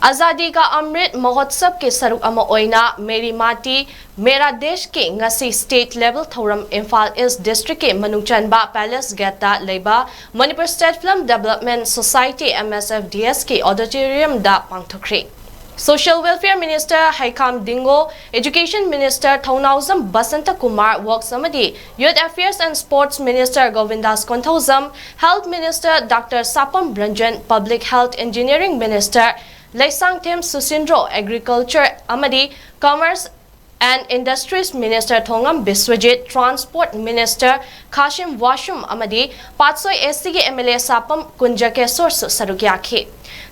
आजादी का अमृत महोत्सव के सरुक अमा ओइना मेरी माटी मेरा देश के ngasi स्टेट लेवल थौरम इम्फाल ईस्ट डिस्ट्रिक्ट के मनुचनबा पैलेस गेटा लेबा Manipur state film development society MSFDS के ऑडिटोरियम दा पांगथोखरे। Social Welfare Minister 𝐻𝐈𝐑𝐄, Education Minister 𝐻𝐈𝐑𝐄 Basanta Kumar Works Amadi, Youth Affairs and Sports Minister Govindas Konthauzam, Health Minister Dr. Sapam Ranjan, Public Health Engineering Minister Laisangthem Susindro, Agriculture Amadi, Commerce and Industries Minister Thongam Biswajit, Transport Minister Kashim Washum Amadi, Patsoi SC MLA Sapam Kunjake Source Sarugyakhe.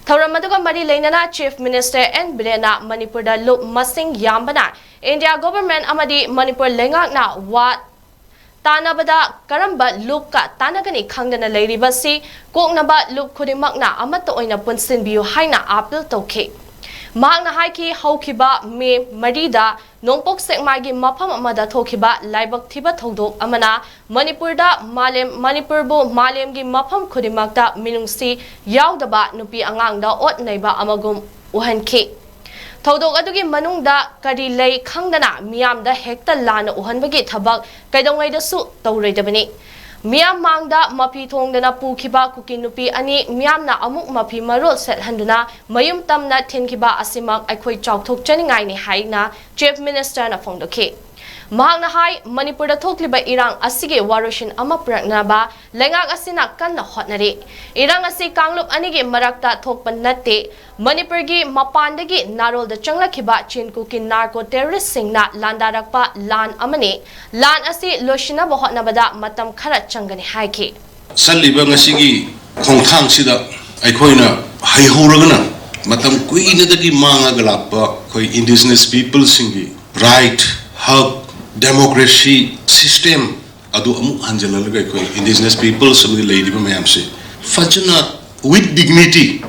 Thauramadaga Mari Lainana Chief Minister N. Birena Manipur da Lup Masing Yambana, India government Amadi Manipur Lengakna Wat Tanabada Karamba Lupka Tanagani Kangana Lady Basi, Koknaba Lup Kudimakna Amato Oina Punsin Biu Haina Apple Toke. Magna Haiki Haukiba Me Marida, Nongpok Sekmagi Mapam Amada Tokiba, Laibak Tiba Togdok Amana, Manipurda, Malem, Manipurbo, Malemgi Mapam Kudimakta, Minungsi, Yaudaba, Nupi Angangda, Ot Neiba Amagum, Uhanke. Togdok Adugi Manungda, Kadi Lay Kangdana, Miam da Hector Lana Uhanbagi Tabak, Kaidongway the Su, Tore Dabani. Miam Mangda, Mapi Tongdana Pukiba, Kukinupi, Ani, Miamna Amuk Mapi Marul set Handuna, Mayum Tamna Tinkiba Asimak, Akoi Chok Tok Janingai Haina, Chief Minister na Fongdoke. Mahangna Hai, Manipur da Tokliba Irang Asige Warushin Amapragnaba, Lengak Asina Kanna Hotnari. Irang Asi Kanglup Anigi Marakta Tokpan Nate, Manipurgi Mapandagi Narol the Changla Kiba Chin Kukin Narco Terrorist Singna Landarakpa Lan Amani, Lan Asi Loshina Bohotnabada Matam Karat Changani Haiki. Saliba Asigi Kongtang Sida, Aikoina, Haihoragana, Matam Queen the Manga Galapa, Koi indigenous people singi, right, hug. Democracy system adu amu hanjalalaga koi indigenous people samdi lady ba mayam se fajna with dignity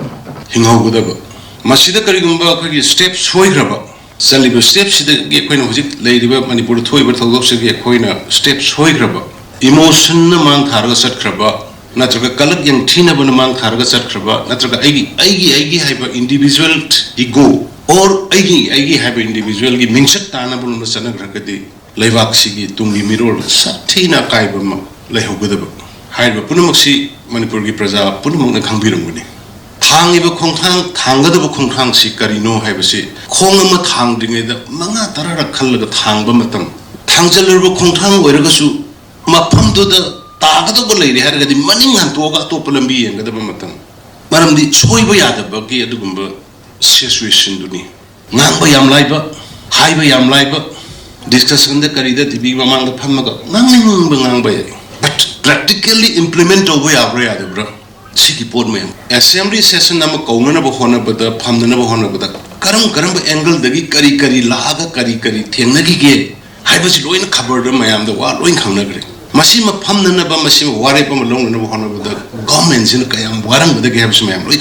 hingawudaba masida karigumba khagi steps hoigraba saliba steps sida ge koina hojik lady ba manipur thoiba thogok se ge koina steps hoigraba emotion na mang tharga satkraba natraga kalak yang thina ban mang tharga satkraba natraga aigi haiba individual ego or aigi haiba individual gi mingsat tana bun sanag rakadi Laivaksigi Tungi Mirol Satina Kaibama Lahogudaba Haiba Punamoxi Manipurgi Praza Punamong Kambirumuni Tangiba Kongtang Tangadaba Kongtang Sikarino Habasi Kongama Tang Dinga Manga Tarara Kalaga Tang Bamatam Tangjalurba Kongtang Weragasu Mapam to the Tagada lady had the money and Toga Topalambi and the Bamatam Madam the Choibayada Bagi Adugumba Situation Duni Namba Yam Laiba Haiba Yam Laiba discussion the Karida TV among the Pamaga, but practically implement over the bra. Siki Port Ma'am. Assembly session number Kongana Bohona, but the Pamdana Bohona, but the Karam angle the Kari Laga Kari Tianagi gate. I was loin cupboard, Mayam, the war, loin Kanagri. Masima Pamdana Bamasima, Waripam along and Bohona with the governments in Kayam, Waram with the Gabs Ma'am, like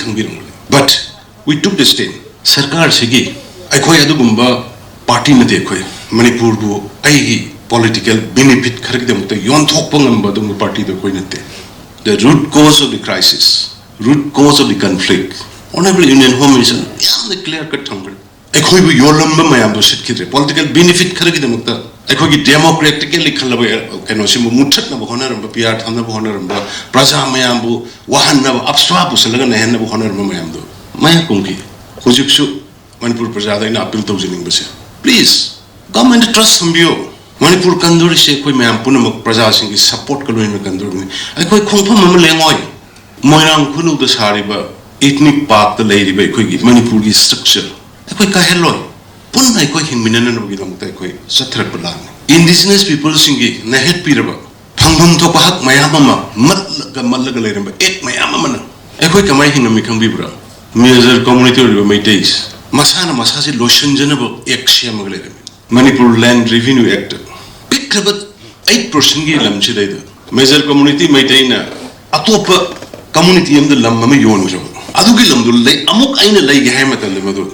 but we took the state. Sarkar Sigi, I quite Adugumba, party Nadekwe. Manipur do aigi political benefit kharigdam to yon thokpangam badung party the koinate. The root cause of the crisis, root cause of the conflict. Honorable Indian Home Minister, the clear cut hunger. Ekoi bu yolamba mayam do sit kidre political benefit kharigdam ta. Ekoi gi democratically khalabe kanosim muthat na bohonaram ba piar thamna bohonaram ba praja mayam bu wahan na apswa bu salaga na hen na bohonaram mayam do. Maya kongki hojiksu Manipur praja da ina appeal tawjining base. Please government trust you. Manipur Kanduri say, Koi Mam Punamak Praja is support Kalwin Kanduri. I quite confirm Mamalangoi. Moyang Kunu the Sariba, ethnic part the lady by Kogi, Manipuri structure. I quite Kaheloi. Pun I quite him Minan of Gidam Takoi, Satrapalan. Indigenous people singing, Nahet Piraba, Pangam Topahak, Mayamama, Matlaga Malagalam, Ek Mayamana. I quite a making a Mikam Vibra. Mirror community of my days. Masana Masasi lotion general Ek Manipur Land Revenue Act. Pick about 8% Gilam Chida. Major community maintainer. Atopa community and the Lamama Yonjo. Adugilam do lay Amok Aina Lay Hamat and the Madu.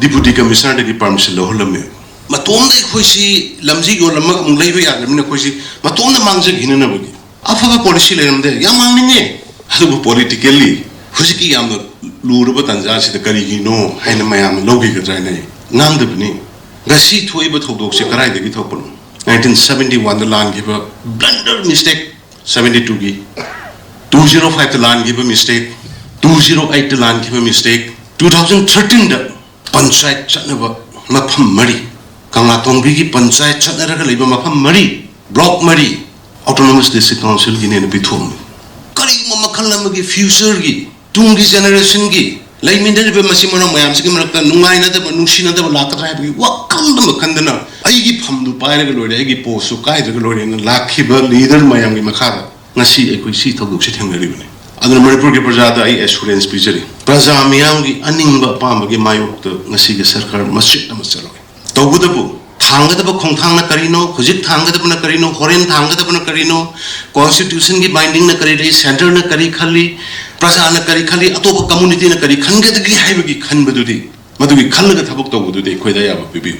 Deputy Commissioner de Parmsilla Holame. Maton de Koshi, Lamzigo Lamam Lavia, Lamina Koshi, Maton the Manzak Hinanabi. After policy, there, Yamamine. Politically, Husiki yam the Luraba Tanzasi the Karigino, Hanamayam, Logi Gadrane, Nandabni, Gasi Tuiba Todoxi Karai the Gitopon. 1971 the land give a blunder mistake, 72 gi. 205 the land give a mistake, 208 the land give a mistake, 2013 the Panchayat Chatnava Mapam Mari, Kangatongi Panchayat Chatnara Liba Mapam Mari, Block Mari, Autonomous District Council in a Bitum. Kari Mamakalama future gi. Tungi generation gi lai min de be masimano mayam sigi marakta nungai na de nushina de lakatra ha bi wakam dam khandana ai gi phamdu paire ga lore ai gi posu kai de lore na lakhi ba leader mayam gi makhara ngasi ai koi si thoguk se thengari bane aduna manipur gi praja da ai assurance pijari praja miyam gi aningba pamba gi mayok to ngasi gi sarkar masjid na masalo tobudabu thangada khongthang na karino khujik thangada na karino horen thangada na karino constitution gi binding na kari center na kari khali Prasana Kari Kali, Atopa community na Kari, Kangati Hibiki Kanbadudi, Maduki Kalaga Tabok to Bududi, Koyaya Bibi.